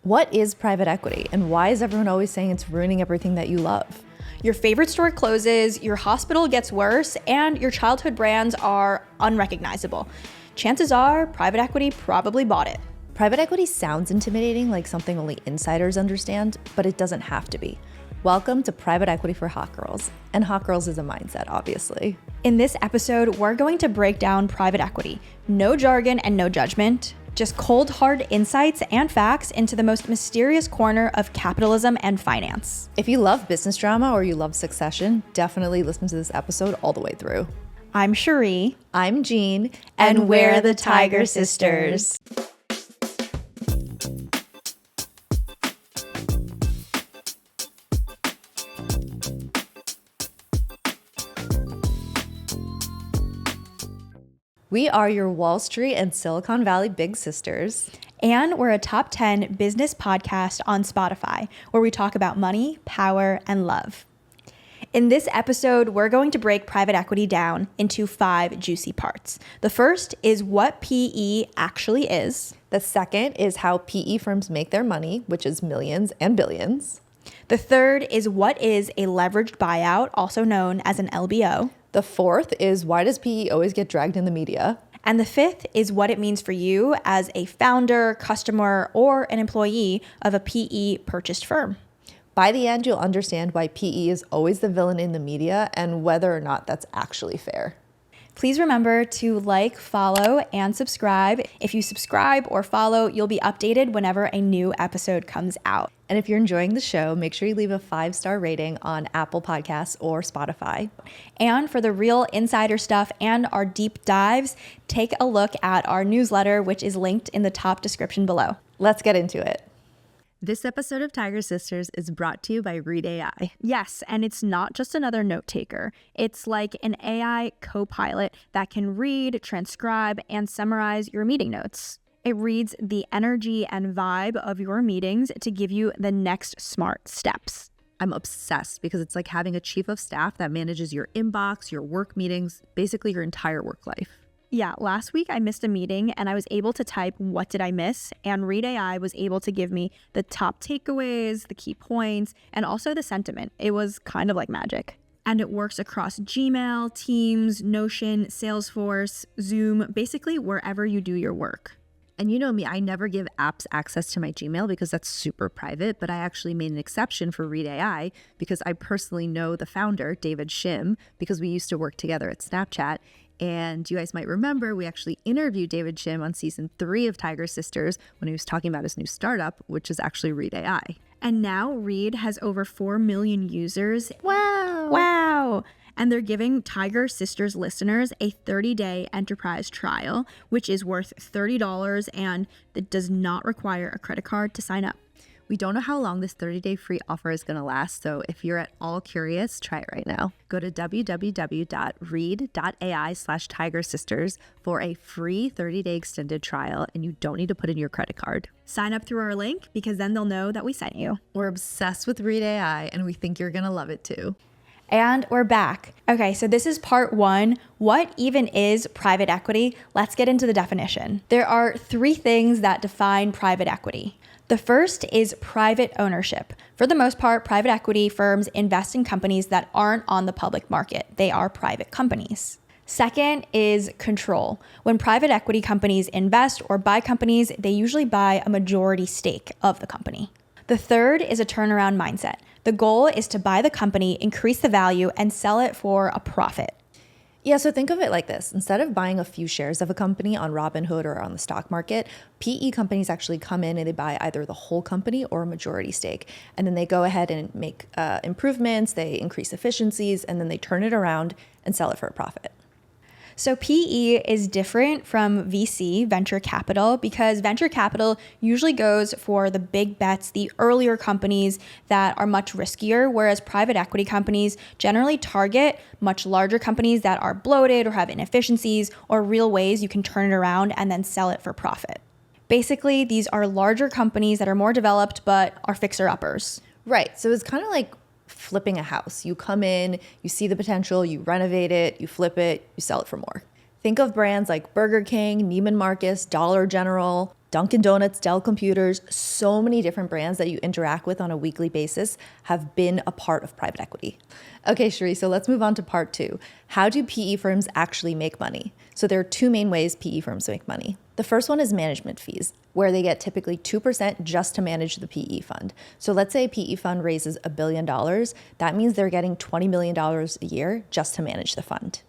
What is private equity, and why is everyone always saying it's ruining everything that you love? Your favorite store closes, your hospital gets worse, and your childhood brands are unrecognizable. Chances are private equity probably bought it. Private equity sounds intimidating, like something only insiders understand, but it doesn't have to be. Welcome to Private Equity for Hot Girls. And hot girls is a mindset, obviously. In this episode, we're going to break down private equity. No jargon and no judgment. Just cold, hard insights and facts into the most mysterious corner of capitalism and finance. If you love business drama or you love Succession, definitely listen to this episode all the way through. I'm Cherie. I'm Jean. And we're the Tiger Sisters. We are your Wall Street and Silicon Valley big sisters. And we're a top 10 business podcast on Spotify, where we talk about money, power, and love. In this episode, we're going to break private equity down into 5 juicy parts. The first is what PE actually is. The second is how PE firms make their money, which is millions and billions. The third is what is a leveraged buyout, also known as an LBO. The fourth is why does PE always get dragged in the media? And the fifth is what it means for you as a founder, customer, or an employee of a PE purchased firm. By the end, you'll understand why PE is always the villain in the media and whether or not that's actually fair. Please remember to like, follow, and subscribe. If you subscribe or follow, you'll be updated whenever a new episode comes out. And if you're enjoying the show, make sure you leave a 5-star rating on Apple Podcasts or Spotify. And for the real insider stuff and our deep dives, take a look at our newsletter, which is linked in the top description below. Let's get into it. This episode of Tiger Sisters is brought to you by Read AI. Yes, and it's not just another note taker. It's like an AI co-pilot that can read, transcribe, and summarize your meeting notes. It reads the energy and vibe of your meetings to give you the next smart steps. I'm obsessed because it's like having a chief of staff that manages your inbox, your work meetings, basically your entire work life. Yeah, last week I missed a meeting and I was able to type what did I miss, and Read AI was able to give me the top takeaways, the key points, and also the sentiment. It was kind of like magic. And it works across Gmail, Teams, Notion, Salesforce, Zoom, basically wherever you do your work. And you know me, I never give apps access to my Gmail because that's super private, but I actually made an exception for Read AI because I personally know the founder, 𝗪𝗫, because we used to work together at Snapchat. And you guys might remember we actually interviewed 𝗪𝗫 on season 3 of Tiger Sisters when he was talking about his new startup, which is actually Read AI. And now Read has over 4 million users. Wow. And they're giving Tiger Sisters listeners a 30-day enterprise trial, which is worth $30 and that does not require a credit card to sign up. We don't know how long this 30-day free offer is going to last, so if you're at all curious, try it right now. Go to www.read.ai/tigersisters for a free 30-day extended trial, and you don't need to put in your credit card. Sign up through our link because then they'll know that we sent you. We're obsessed with Read AI, and we think you're going to love it too. And we're back. Okay, so this is part 1. What even is private equity? Let's get into the definition. There are 3 things that define private equity. The first is private ownership. For the most part, private equity firms invest in companies that aren't on the public market. They are private companies. Second is control. When private equity companies invest or buy companies, they usually buy a majority stake of the company. The third is a turnaround mindset. The goal is to buy the company, increase the value, and sell it for a profit. Yeah, so think of it like this. Instead of buying a few shares of a company on Robinhood or on the stock market, PE companies actually come in and they buy either the whole company or a majority stake. And then they go ahead and make improvements, they increase efficiencies, and then they turn it around and sell it for a profit. So PE is different from VC, venture capital, because venture capital usually goes for the big bets, the earlier companies that are much riskier, whereas private equity companies generally target much larger companies that are bloated or have inefficiencies or real ways you can turn it around and then sell it for profit. Basically, these are larger companies that are more developed but are fixer-uppers. Right. So it's kind of like flipping a house. You come in, you see the potential, you renovate it, you flip it, you sell it for more. Think of brands like Burger King, 𝗵𝗵𝘁, Dollar General. Dunkin' Donuts, Dell Computers, so many different brands that you interact with on a weekly basis have been a part of private equity. Okay, Cherie, so let's move on to part 2. How do PE firms actually make money? So there are 2 main ways PE firms make money. The first one is management fees, where they get typically 2% just to manage the PE fund. So let's say a PE fund raises $1 billion. That means they're getting $20 million a year just to manage the fund.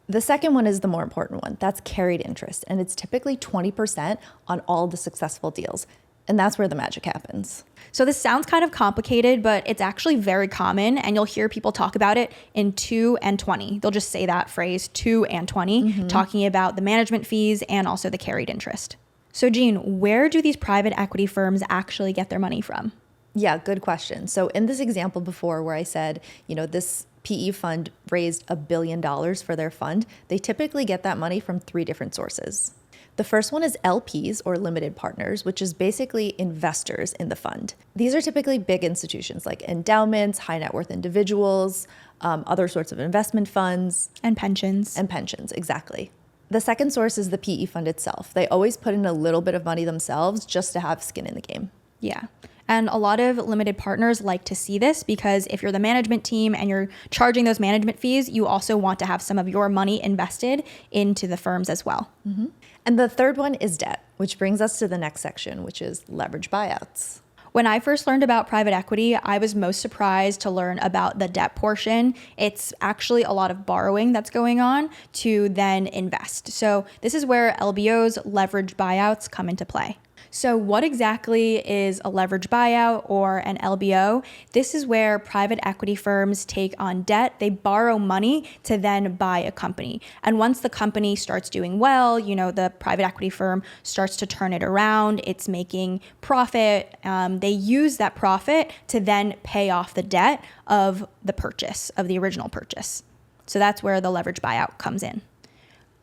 The second one is the more important one. That's carried interest, and it's typically 20% on all the successful deals. And that's where the magic happens. So this sounds kind of complicated, but it's actually very common, and you'll hear people talk about it in 2 and 20. They'll just say that phrase, 2 and 20, talking about the management fees and also the carried interest. So Jean, where do these private equity firms actually get their money from? Yeah, good question. So in this example before where I said, this PE fund raised $1 billion for their fund, they typically get that money from 3 different sources. The first one is LPs, or limited partners, which is basically investors in the fund. These are typically big institutions like endowments, high net worth individuals, other sorts of investment funds. And pensions. And pensions, exactly. The second source is the PE fund itself. They always put in a little bit of money themselves just to have skin in the game. Yeah. And a lot of limited partners like to see this because if you're the management team and you're charging those management fees, you also want to have some of your money invested into the firms as well. Mm-hmm. And the third one is debt, which brings us to the next section, which is leverage buyouts. When I first learned about private equity, I was most surprised to learn about the debt portion. It's actually a lot of borrowing that's going on to then invest. So this is where LBOs, leverage buyouts, come into play. So what exactly is a leverage buyout or an LBO? This is where private equity firms take on debt. They borrow money to then buy a company. And once the company starts doing well, the private equity firm starts to turn it around. It's making profit. They use that profit to then pay off the debt of the purchase, of the original purchase. So that's where the leverage buyout comes in.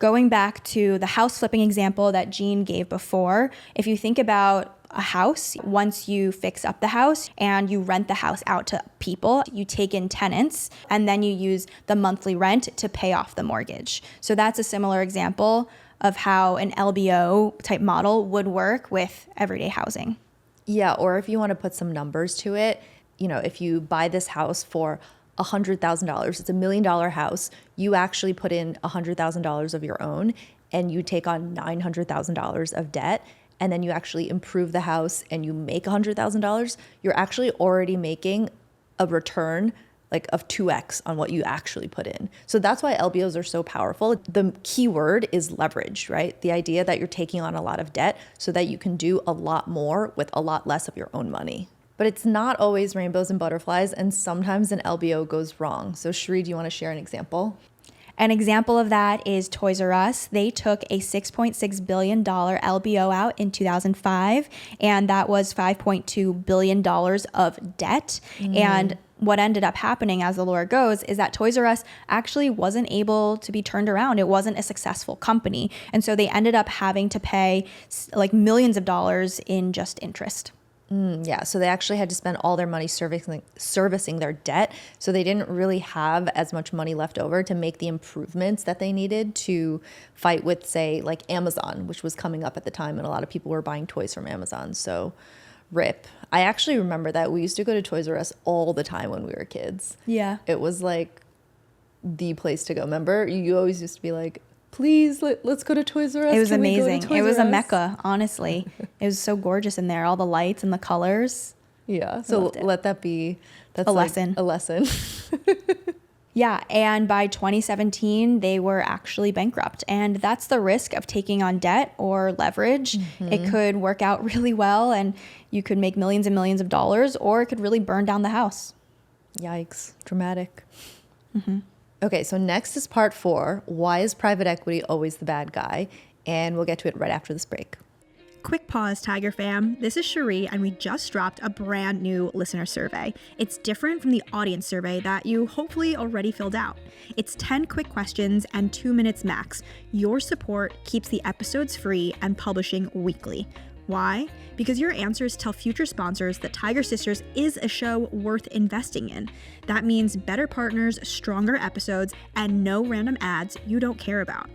Going back to the house flipping example that Jean gave before, if you think about a house, once you fix up the house and you rent the house out to people, you take in tenants, and then you use the monthly rent to pay off the mortgage. So that's a similar example of how an LBO type model would work with everyday housing. Yeah, or if you want to put some numbers to it, if you buy this house for $100,000. It's $1 million house. You actually put in $100,000 of your own and you take on $900,000 of debt, and then you actually improve the house and you make $100,000. You're actually already making a return of 2x on what you actually put in. So that's why LBOs are so powerful. The key word is leverage, right? The idea that you're taking on a lot of debt so that you can do a lot more with a lot less of your own money. But it's not always rainbows and butterflies, and sometimes an LBO goes wrong. So Cherie, do you want to share an example? An example of that is Toys R Us. They took a $6.6 billion LBO out in 2005, and that was $5.2 billion of debt. And what ended up happening, as the lore goes, is that Toys R Us actually wasn't able to be turned around. It wasn't a successful company. And so they ended up having to pay millions of dollars in just interest. Yeah, so they actually had to spend all their money servicing their debt. So they didn't really have as much money left over to make the improvements that they needed to fight with, say, Amazon, which was coming up at the time. And a lot of people were buying toys from Amazon. So rip. I actually remember that we used to go to Toys R Us all the time when we were kids. Yeah. It was the place to go. Remember? You always used to be please, let's go to Toys R Us. It was amazing. It was a mecca, honestly. It was so gorgeous in there, all the lights and the colors. Yeah, so let that be a lesson. A lesson. Yeah, and by 2017, they were actually bankrupt. And that's the risk of taking on debt or leverage. It could work out really well and you could make millions and millions of dollars, or it could really burn down the house. Yikes, dramatic. Okay, so next is part 4. Why is private equity always the bad guy? And we'll get to it right after this break. Quick pause, Tiger fam. This is Cherie, and we just dropped a brand new listener survey. It's different from the audience survey that you hopefully already filled out. It's 10 quick questions and 2 minutes max. Your support keeps the episodes free and publishing weekly. Why? Because your answers tell future sponsors that Tiger Sisters is a show worth investing in. That means better partners, stronger episodes, and no random ads you don't care about.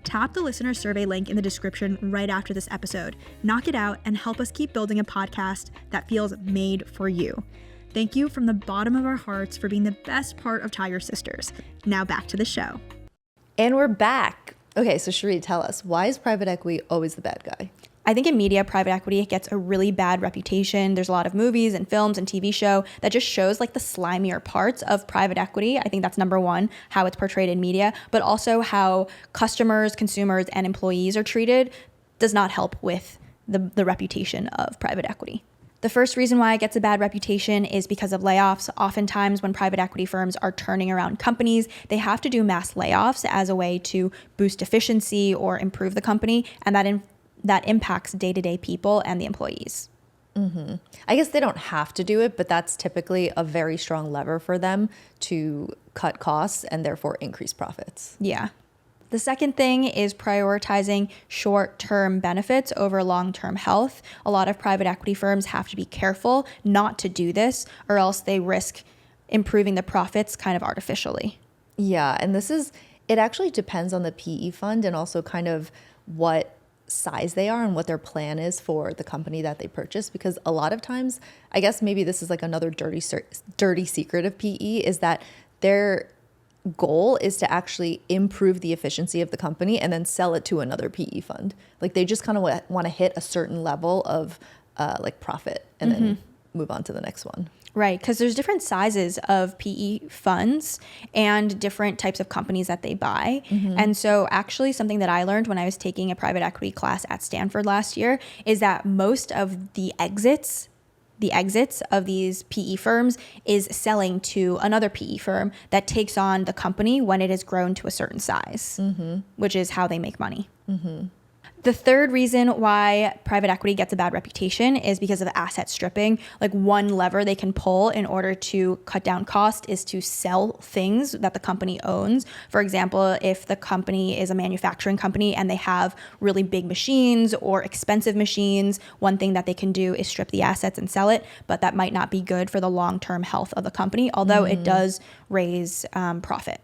tap the listener survey link in the description right after this episode. Knock it out and help us keep building a podcast that feels made for you. Thank you from the bottom of our hearts for being the best part of Tiger Sisters. Now back to the show. And we're back. Okay, so Cherie, tell us, why is private equity always the bad guy? I think in media, private equity gets a really bad reputation. There's a lot of movies and films and TV show that just shows like the slimier parts of private equity. I think that's number one, how it's portrayed in media, but also how customers, consumers, and employees are treated does not help with the reputation of private equity. The first reason why it gets a bad reputation is because of layoffs. Oftentimes when private equity firms are turning around companies, they have to do mass layoffs as a way to boost efficiency or improve the company, and that impacts day-to-day people and the employees. Mm-hmm. I guess they don't have to do it, but that's typically a very strong lever for them to cut costs and therefore increase profits. Yeah. The second thing is prioritizing short-term benefits over long-term health. A lot of private equity firms have to be careful not to do this, or else they risk improving the profits kind of artificially. Yeah, and it actually depends on the PE fund and also kind of what size they are and what their plan is for the company that they purchase, because a lot of times, I guess maybe this is like another dirty secret of PE, is that their goal is to actually improve the efficiency of the company and then sell it to another PE fund. Like they just kind of want to hit a certain level of like profit and then move on to the next one. Right, because there's different sizes of PE funds and different types of companies that they buy. And so actually something that I learned when I was taking a private equity class at Stanford last year is that most of the exits of these PE firms is selling to another PE firm that takes on the company when it has grown to a certain size, which is how they make money. The third reason why private equity gets a bad reputation is because of asset stripping. Like one lever they can pull in order to cut down cost is to sell things that the company owns. For example, if the company is a manufacturing company and they have really big machines or expensive machines, one thing that they can do is strip the assets and sell it, but that might not be good for the long-term health of the company, although it does raise profit.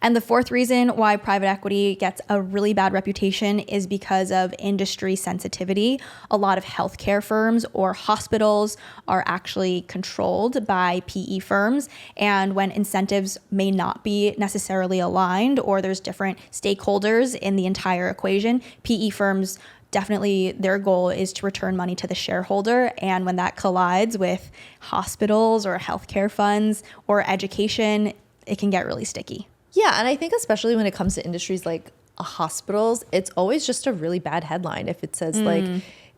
And the fourth reason why private equity gets a really bad reputation is because of industry sensitivity. A lot of healthcare firms or hospitals are actually controlled by PE firms. And when incentives may not be necessarily aligned or there's different stakeholders in the entire equation, PE firms definitely their goal is to return money to the shareholder. And when that collides with hospitals or healthcare funds or education, it can get really sticky. Yeah, and I think especially when it comes to industries like hospitals, it's always just a really bad headline if it says like,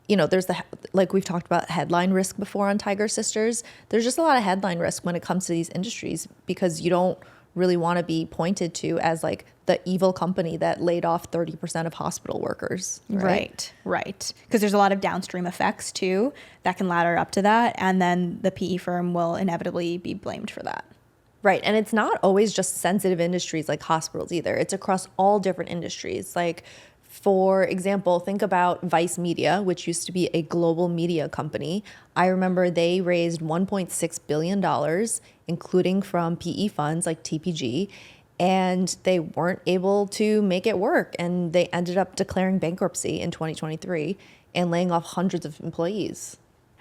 you know, there's like we've talked about headline risk before on Tiger Sisters. There's just a lot of headline risk when it comes to these industries because you don't really want to be pointed to as like the evil company that laid off 30% of hospital workers. Right. Because there's a lot of downstream effects too that can ladder up to that. And then the PE firm will inevitably be blamed for that. Right. And it's not always just sensitive industries like hospitals either. It's across all different industries. Like, for example, think about Vice Media, which used to be a global media company. I remember they raised $1.6 billion, including from PE funds like TPG, and they weren't able to make it work. And they ended up declaring bankruptcy in 2023 and laying off hundreds of employees.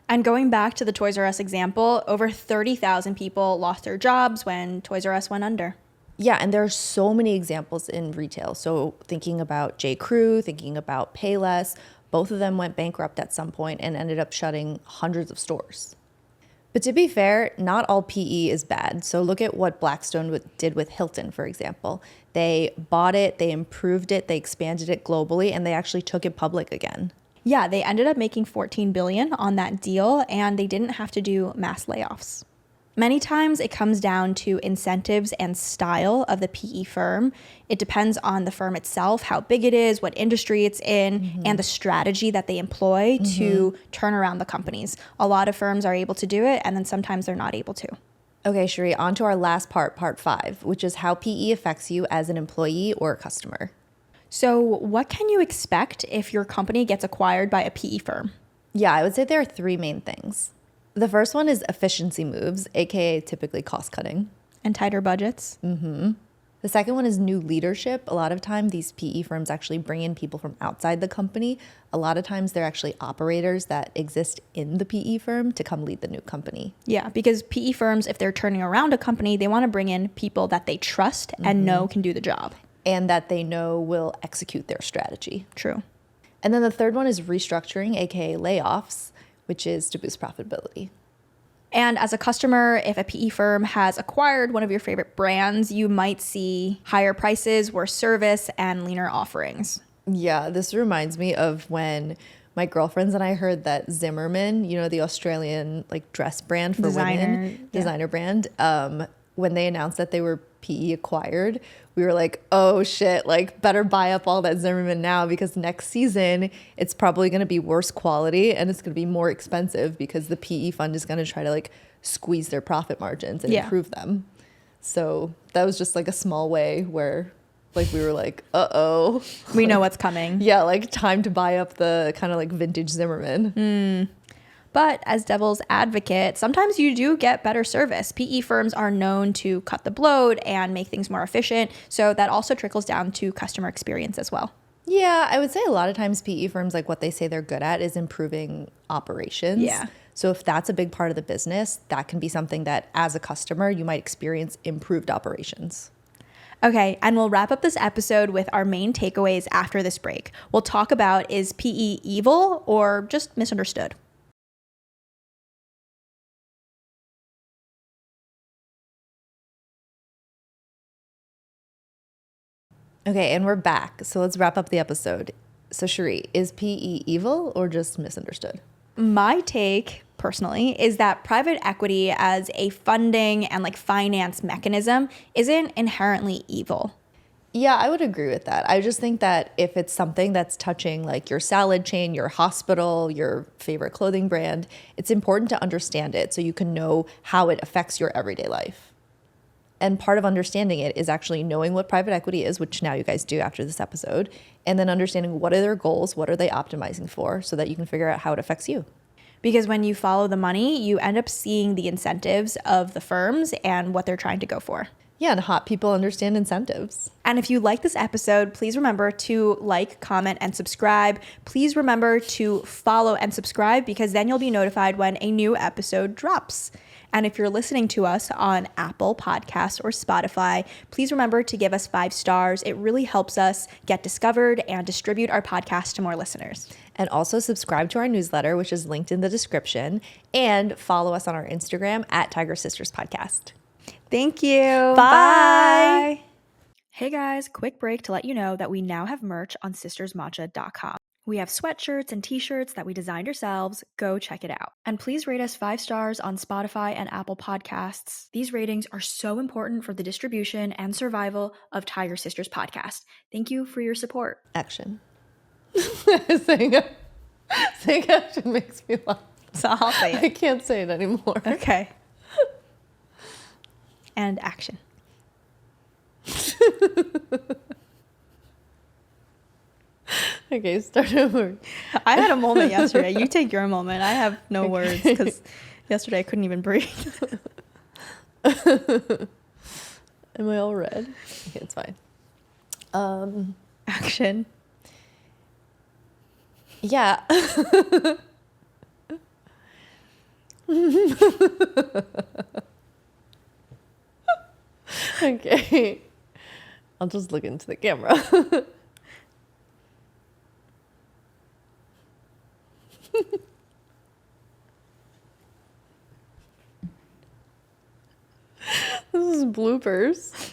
And going back to the Toys R Us example, over 30,000 people lost their jobs when Toys R Us went under. Yeah, and there are so many examples in retail. So thinking about J.Crew, thinking about Payless, both of them went bankrupt at some point and ended up shutting hundreds of stores. But to be fair, not all PE is bad. So look at what Blackstone did with Hilton, for example. They bought it, they improved it, they expanded it globally, and they actually took it public again. Yeah, they ended up making $14 billion on that deal, and they didn't have to do mass layoffs. Many times it comes down to incentives and style of the PE firm. It depends on the firm itself, how big it is, what industry it's in, and the strategy that they employ to turn around the companies. A lot of firms are able to do it, and then sometimes they're not able to. Okay, Cherie, on to our last part 5, which is how PE affects you as an employee or a customer. So what can you expect if your company gets acquired by a PE firm? Yeah, I would say there are 3 main things. The first one is efficiency moves, aka typically cost cutting. And tighter budgets. The second one is new leadership. A lot of time these PE firms actually bring in people from outside the company. A lot of times they're actually operators that exist in the PE firm to come lead the new company. Yeah, because PE firms, if they're turning around a company, they want to bring in people that they trust and know can do the job. And that they know will execute their strategy. True. And then the third one is restructuring, aka layoffs, which is to boost profitability. And as a customer, if a PE firm has acquired one of your favorite brands, you might see higher prices, worse service, and leaner offerings. Yeah, this reminds me of when my girlfriends and I heard that 𝗪𝗵𝗁, you know, the Australian like dress brand for women, designer brand, when they announced that they were PE acquired, we were like, oh shit, like better buy up all that 𝗪𝗵𝗁 now because next season it's probably going to be worse quality and it's going to be more expensive because the PE fund is going to try to like squeeze their profit margins and improve them. So that was just like a small way where like we were like, uh-oh. We know what's coming. Yeah, like time to buy up the kind of like vintage 𝗪𝗁. But as devil's advocate, sometimes you do get better service. PE firms are known to cut the bloat and make things more efficient. So that also trickles down to customer experience as well. Yeah, I would say a lot of times PE firms, like what they say they're good at is improving operations. Yeah. So if that's a big part of the business, that can be something that as a customer, you might experience improved operations. Okay, and we'll wrap up this episode with our main takeaways after this break. We'll talk about, is PE evil or just misunderstood? Okay, and we're back. So let's wrap up the episode. So Cherie, is PE evil or just misunderstood? My take, personally, is that private equity as a funding and like finance mechanism isn't inherently evil. Yeah, I would agree with that. I just think that if it's something that's touching like your salad chain, your hospital, your favorite clothing brand, it's important to understand it so you can know how it affects your everyday life. And part of understanding it is actually knowing what private equity is, which now you guys do after this episode, and then understanding what are their goals, what are they optimizing for, so that you can figure out how it affects you. Because when you follow the money, you end up seeing the incentives of the firms and what they're trying to go for. Yeah, and hot people understand incentives. And if you like this episode, please remember to like, comment, and subscribe. Please remember to follow and subscribe because then you'll be notified when a new episode drops. And if you're listening to us on Apple Podcasts or Spotify, please remember to give us 5 stars. It really helps us get discovered and distribute our podcast to more listeners. And also subscribe to our newsletter, which is linked in the description, and follow us on our Instagram at Tiger Sisters Podcast. Thank you. Bye. Hey guys, quick break to let you know that we now have merch on sistersmatcha.com. We have sweatshirts and t-shirts that we designed ourselves. Go check it out. And please rate us 5 stars on Spotify and Apple Podcasts. These ratings are so important for the distribution and survival of Tiger Sisters Podcast. Thank you for your support. Action. saying action makes me laugh. So I'll say it. I can't say it anymore. Okay. And action. Okay, start over. I had a moment yesterday. You take your moment. I have no words because yesterday I couldn't even breathe. Am I all red? Okay, it's fine. Action. Yeah. Okay. I'll just look into the camera. This is bloopers.